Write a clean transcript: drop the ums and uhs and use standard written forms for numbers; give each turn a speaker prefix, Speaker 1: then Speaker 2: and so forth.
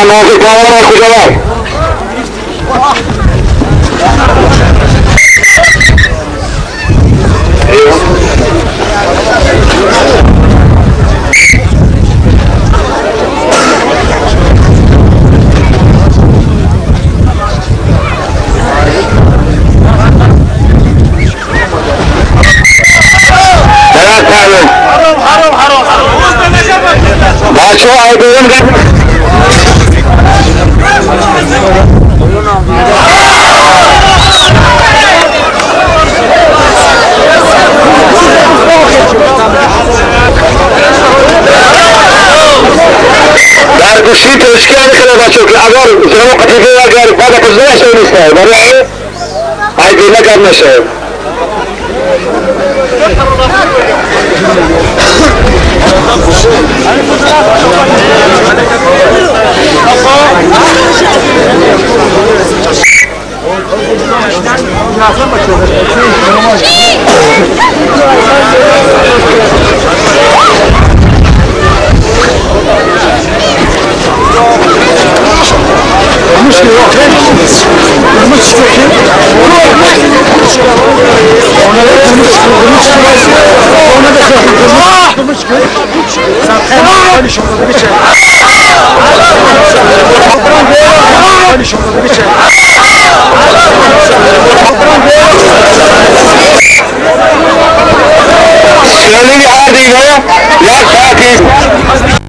Speaker 1: نازک باور کجا بای بچه ها ایدون در گوشی تشکیل کنه بچه که اگر زنو قطیفه اگر بعد کسی نشه نیسته برای ایدون نکرد نشه شنیدی هر دیگه یک ساعتی